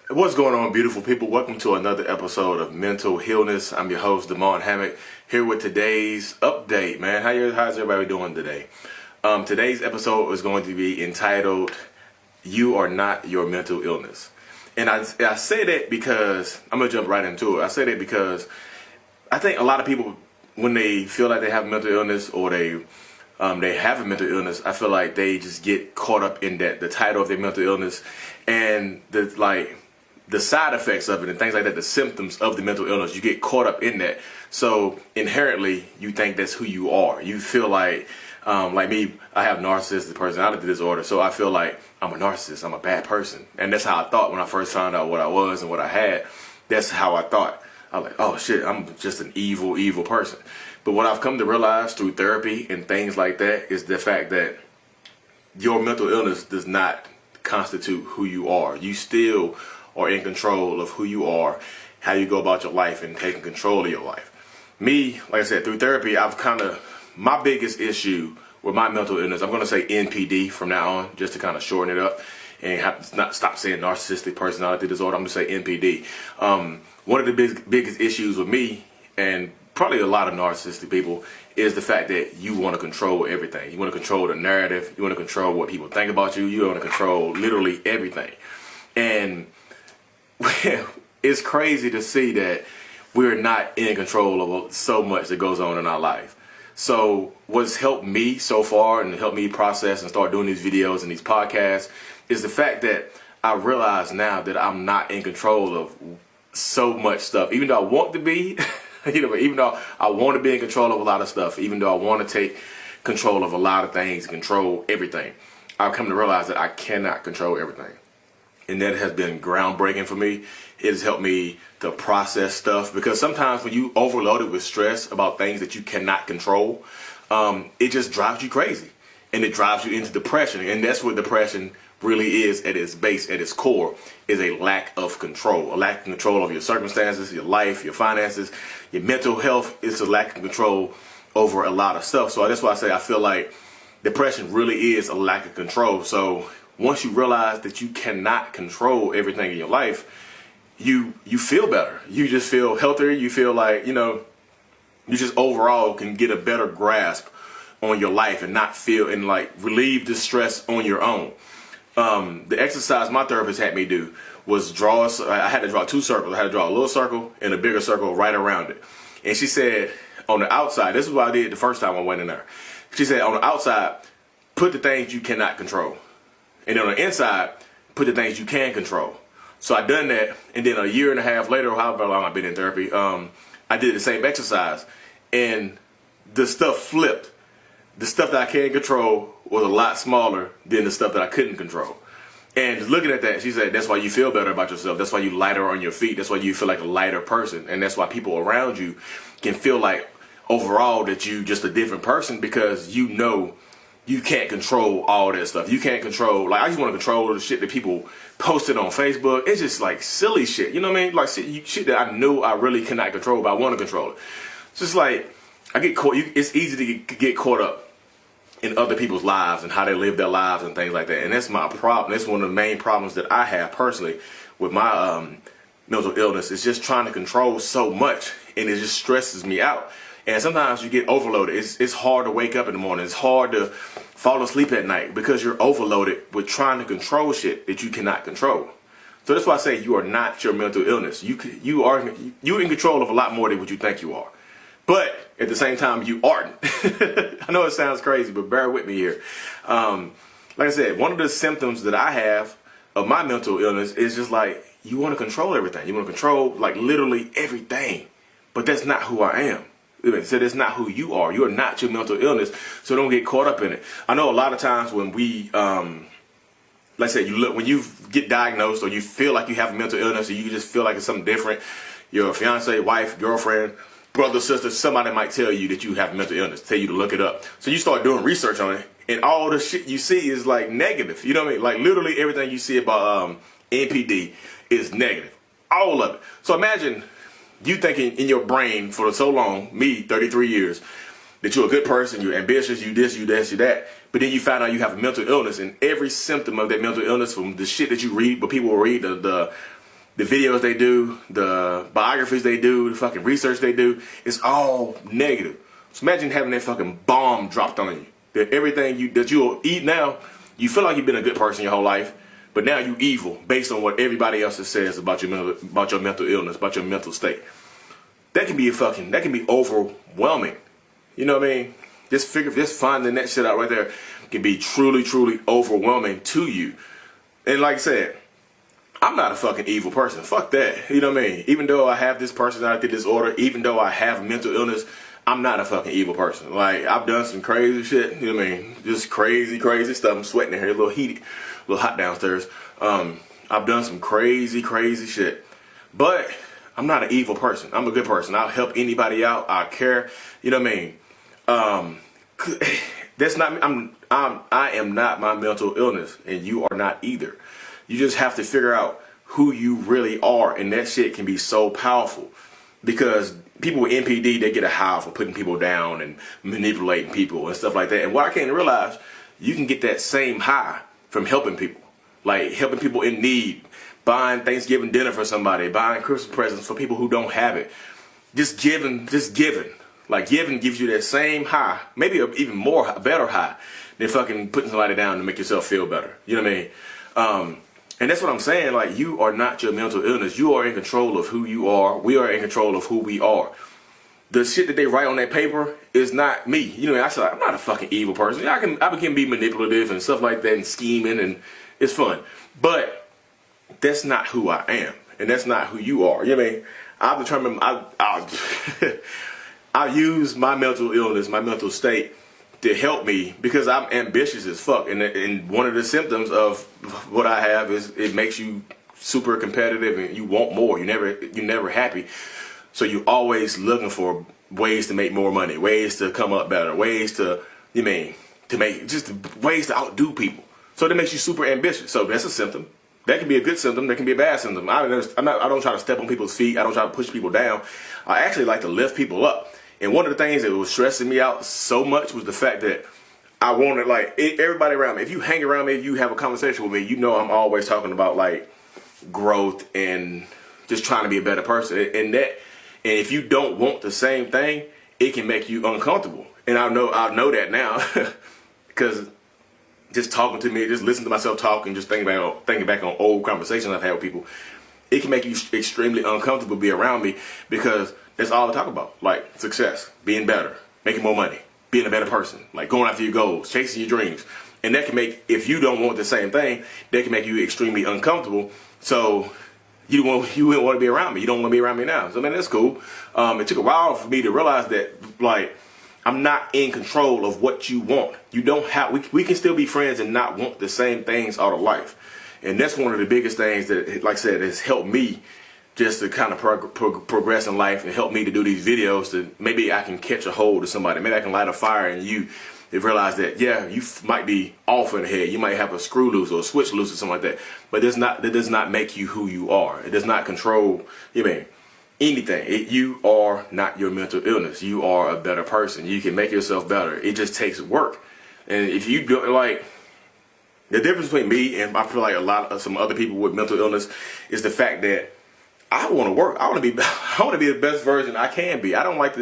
What's going on, beautiful people? Welcome to another episode of Mental Healness. I'm your host, Damon Hammock, here with today's update, man. How's everybody doing today? Today's episode is going to be entitled, You Are Not Your Mental Illness. And I say that because, I'm going to jump right into it. I say that because I think a lot of people, when they feel like they have mental illness or they have a mental illness, I feel like they just get caught up in that, the title of their mental illness and the side effects of it and things like that, the symptoms of the mental illness. You get caught up in that. So inherently, you think that's who you are. You feel like me, I have narcissistic personality disorder. So I feel like I'm a narcissist. I'm a bad person. And that's how I thought when I first found out what I was and what I had. That's how I thought. I was like, oh shit, I'm just an evil person. But what I've come to realize through therapy and things like that is the fact that your mental illness does not constitute who you are. You still are in control of who you are, how you go about your life, and taking control of your life. Me, like I said, through therapy, my biggest issue with my mental illness, I'm going to say NPD from now on, just to kind of shorten it up and not stop saying narcissistic personality disorder. I'm going to say NPD. One of the biggest issues with me, and probably a lot of narcissistic people, is the fact that you want to control everything. You want to control the narrative. You want to control what people think about you. You want to control literally everything. And it's crazy to see that we're not in control of so much that goes on in our life. So what's helped me so far and helped me process and start doing these videos and these podcasts is the fact that I realize now that I'm not in control of so much stuff. Even though I want to be, even though I want to be in control of a lot of stuff, even though I want to take control of a lot of things, control everything, I've come to realize that I cannot control everything. And that has been groundbreaking for me. It has helped me to process stuff, because sometimes when you overloaded with stress about things that you cannot control, it just drives you crazy and it drives you into depression. And that's what depression really is at its base, at its core, is a lack of control. A lack of control of your circumstances, your life, your finances, your mental health. It's a lack of control over a lot of stuff. So that's why I say I feel like depression really is a lack of control. So once you realize that you cannot control everything in your life, you feel better. You just feel healthier. You feel like, you just overall can get a better grasp on your life and not feel and like relieve the stress on your own. The exercise my therapist had me do was I had to draw two circles. I had to draw a little circle and a bigger circle right around it. And she said, on the outside, this is what I did the first time I went in there. She said, on the outside, put the things you cannot control. And then on the inside, put the things you can control. So I done that, and then a year and a half later, however long I've been in therapy, I did the same exercise, and the stuff flipped. The stuff that I can control was a lot smaller than the stuff that I couldn't control. And just looking at that, she said, that's why you feel better about yourself. That's why you lighter on your feet. That's why you feel like a lighter person. And that's why people around you can feel like overall that you just a different person, because you know you can't control all that stuff. You can't control, like I just want to control the shit that people posted on Facebook. It's just like silly shit, you know what I mean? Like shit that I know I really cannot control, but I want to control it. It's just like, I get caught, it's easy to get caught up in other people's lives and how they live their lives and things like that. And that's my problem. That's one of the main problems that I have personally with my mental illness. It's just trying to control so much, and it just stresses me out. And sometimes you get overloaded. It's hard to wake up in the morning. It's hard to fall asleep at night because you're overloaded with trying to control shit that you cannot control. So that's why I say you are not your mental illness. You're in control of a lot more than what you think you are. But at the same time, you aren't. I know it sounds crazy, but bear with me here. Like I said, one of the symptoms that I have of my mental illness is just like, you want to control everything. You want to control like literally everything. But that's not who I am. So that's not who you are. You are not your mental illness. So don't get caught up in it. I know a lot of times when we, like I said, when you get diagnosed or you feel like you have a mental illness or you just feel like it's something different, your fiance, wife, girlfriend, brother, sister, somebody might tell you that you have mental illness, tell you to look it up. So you start doing research on it, and all the shit you see is like negative. You know what I mean? Like literally everything you see about NPD is negative. All of it. So imagine you thinking in your brain for so long, me, 33 years, that you're a good person, you're ambitious, you this, you that, you that, but then you find out you have a mental illness, and every symptom of that mental illness, from the shit that you read, what people will read, the the videos they do, the biographies they do, the fucking research they do, it's all negative. So imagine having that fucking bomb dropped on you. That everything that you'll eat now, you feel like you've been a good person your whole life, but now you evil based on what everybody else says about your mental illness, about your mental state. That can be overwhelming. You know what I mean? Just finding that shit out right there can be truly, truly overwhelming to you. And like I said, I'm not a fucking evil person. Fuck that. You know what I mean? Even though I have this personality disorder, even though I have mental illness, I'm not a fucking evil person. Like, I've done some crazy shit. You know what I mean? Just crazy, crazy stuff. I'm sweating in here, a little heated, a little hot downstairs. I've done some crazy, crazy shit. But I'm not an evil person. I'm a good person. I'll help anybody out. I care. You know what I mean? That's not me. I am not my mental illness, and you are not either. You just have to figure out who you really are, and that shit can be so powerful because people with NPD, they get a high for putting people down and manipulating people and stuff like that. And what I came to realize, you can get that same high from helping people, like helping people in need, buying Thanksgiving dinner for somebody, buying Christmas presents for people who don't have it, just giving. Like giving gives you that same high, maybe even better high than fucking putting somebody down to make yourself feel better. You know what I mean? And that's what I'm saying. Like, you are not your mental illness. You are in control of who you are. We are in control of who we are. The shit that they write on that paper is not me. You know, I said, I'm not a fucking evil person. I can be manipulative and stuff like that and scheming, and it's fun. But that's not who I am, and that's not who you are. You know what I mean? I've determined I use my mental illness, my mental state, to help me because I'm ambitious as fuck. And one of the symptoms of what I have is it makes you super competitive and you want more. You're never happy. So you're always looking for ways to make more money, ways to come up better, ways to ways to outdo people. So that makes you super ambitious. So that's a symptom. That can be a good symptom. That can be a bad symptom. I don't try to step on people's feet. I don't try to push people down. I actually like to lift people up. And one of the things that was stressing me out so much was the fact that I wanted, like, everybody around me. If you hang around me, if you have a conversation with me, you know I'm always talking about, like, growth and just trying to be a better person. And if you don't want the same thing, it can make you uncomfortable. And I know that now because just talking to me, just listening to myself talk and just thinking back on old conversations I've had with people, it can make you extremely uncomfortable to be around me because that's all I talk about. Like success, being better, making more money, being a better person, like going after your goals, chasing your dreams. And that can make, if you don't want the same thing, that can make you extremely uncomfortable. So you wouldn't want to be around me. You don't want to be around me now. So, man, that's cool. It took a while for me to realize that, like, I'm not in control of what you want. You don't have, we can still be friends and not want the same things out of life. And that's one of the biggest things that, like I said, has helped me just to kind of progress in life and help me to do these videos that maybe I can catch a hold of somebody. Maybe I can light a fire in you and realize that, yeah, you might be off in the head. You might have a screw loose or a switch loose or something like that. But that does not make you who you are. It does not control, anything. You are not your mental illness. You are a better person. You can make yourself better. It just takes work. And if you do, like, the difference between me and I feel like some other people with mental illness is the fact that I want to work. I want to be the best version I can be. I don't like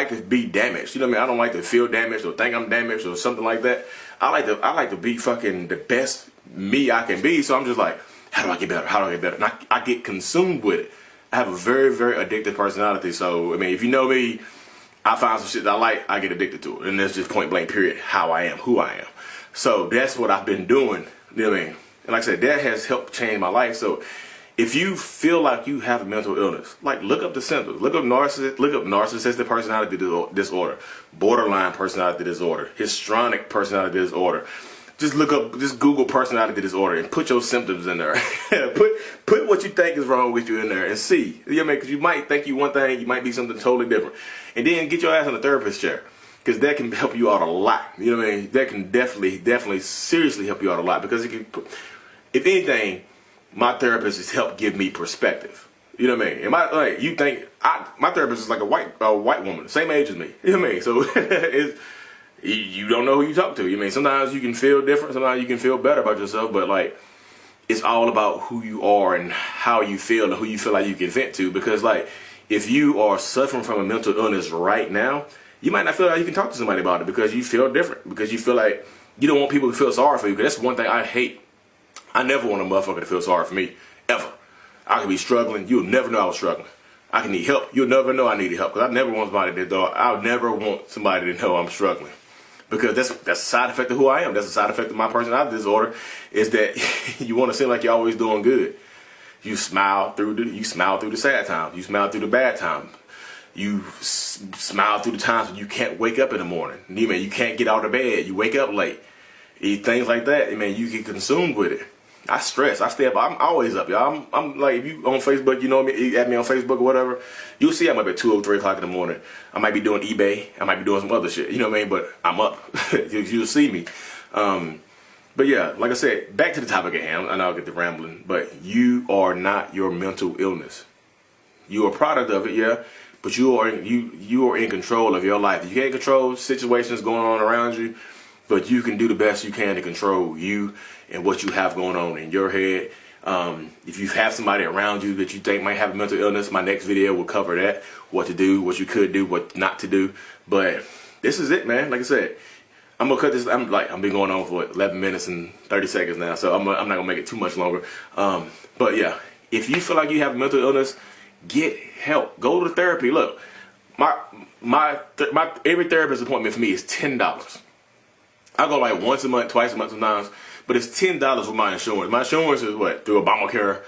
to be damaged. You know what I mean? I don't like to feel damaged or think I'm damaged or something like that. I like to be fucking the best me I can be. So I'm just like, how do I get better? How do I get better? And I get consumed with it. I have a very, very addictive personality. So, I mean, if you know me, I find some shit that I like, I get addicted to it. And that's just point blank period, how I am, who I am. So that's what I've been doing. You know what I mean? And like I said, that has helped change my life. So if you feel like you have a mental illness, like, look up the symptoms. Look up narcissistic personality disorder, borderline personality disorder, histrionic personality disorder. Just Google personality disorder and put your symptoms in there. put what you think is wrong with you in there and see. You know what I mean? Because you might think you one thing, you might be something totally different. And then get your ass on a therapist chair. Because that can help you out a lot. You know what I mean? That can definitely, seriously help you out a lot. Because it can, if anything, my therapist has helped give me perspective. You know what I mean? And my therapist is like a white woman, same age as me. You know what I mean? So you don't know who you talk to. You know what I mean? Sometimes you can feel different. Sometimes you can feel better about yourself. But like, it's all about who you are and how you feel and who you feel like you can vent to. Because like, if you are suffering from a mental illness right now, you might not feel like you can talk to somebody about it because you feel different, because you feel like you don't want people to feel sorry for you. Because that's one thing I hate. I never want a motherfucker to feel sorry for me, ever. I could be struggling. You'll never know I was struggling. I can need help. You'll never know I needed help. Because I never want somebody to know. I'll never want somebody to know I'm struggling. Because that's a side effect of who I am. That's a side effect of my personality disorder, is that you want to seem like you're always doing good. You smile through the sad times. You smile through the bad times. You smile through the times when you can't wake up in the morning. You can't get out of bed. You wake up late. Things like that. You get consumed with it. I stress. I stay up. I'm always up, y'all. I'm like, if you on Facebook, you know me, you add me on Facebook or whatever, you'll see I'm up at 2 or 3 o'clock in the morning. I might be doing eBay. I might be doing some other shit. You know what I mean? But I'm up. You'll see me. But yeah, like I said, back to the topic at hand. I know I'll get to rambling, but you are not your mental illness. You are a product of it, yeah, but you are in control of your life. You can't control situations going on around you, but you can do the best you can to control you and what you have going on in your head. If you have somebody around you that you think might have a mental illness, my next video will cover that, what to do, what you could do, what not to do. But this is it, man. Like I said, I'm gonna cut this. I've been going on for 11 minutes and 30 seconds now, so I'm not gonna make it too much longer. But yeah, if you feel like you have a mental illness, get help. Go to therapy. Look, my every therapist appointment for me is $10. I go like once a month, twice a month sometimes, but it's $10 with my insurance. My insurance is what, through Obamacare,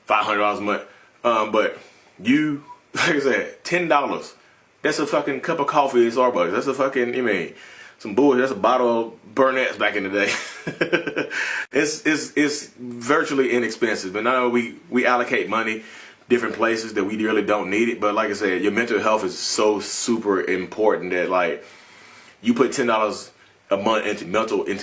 $500 a month. But you, like I said, $10. That's a fucking cup of coffee at Starbucks. That's a fucking, some bullshit. That's a bottle of Burnett's back in the day. It's virtually inexpensive. But now we allocate money different places that we really don't need it. But like I said, your mental health is so super important that like you put $10 a month into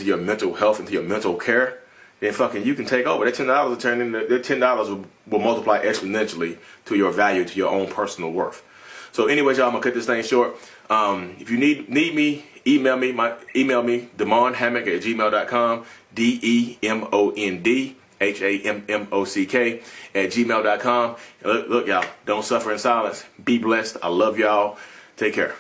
your mental health, into your mental care, then fucking you can take over. That $10 will turn into, that $10 will multiply exponentially to your value, to your own personal worth. So anyways, y'all, I'm gonna cut this thing short. If you need me, email me, demonhammock@gmail.com, DEMONDHAMMOCK@gmail.com. Look, y'all, don't suffer in silence. Be blessed. I love y'all. Take care.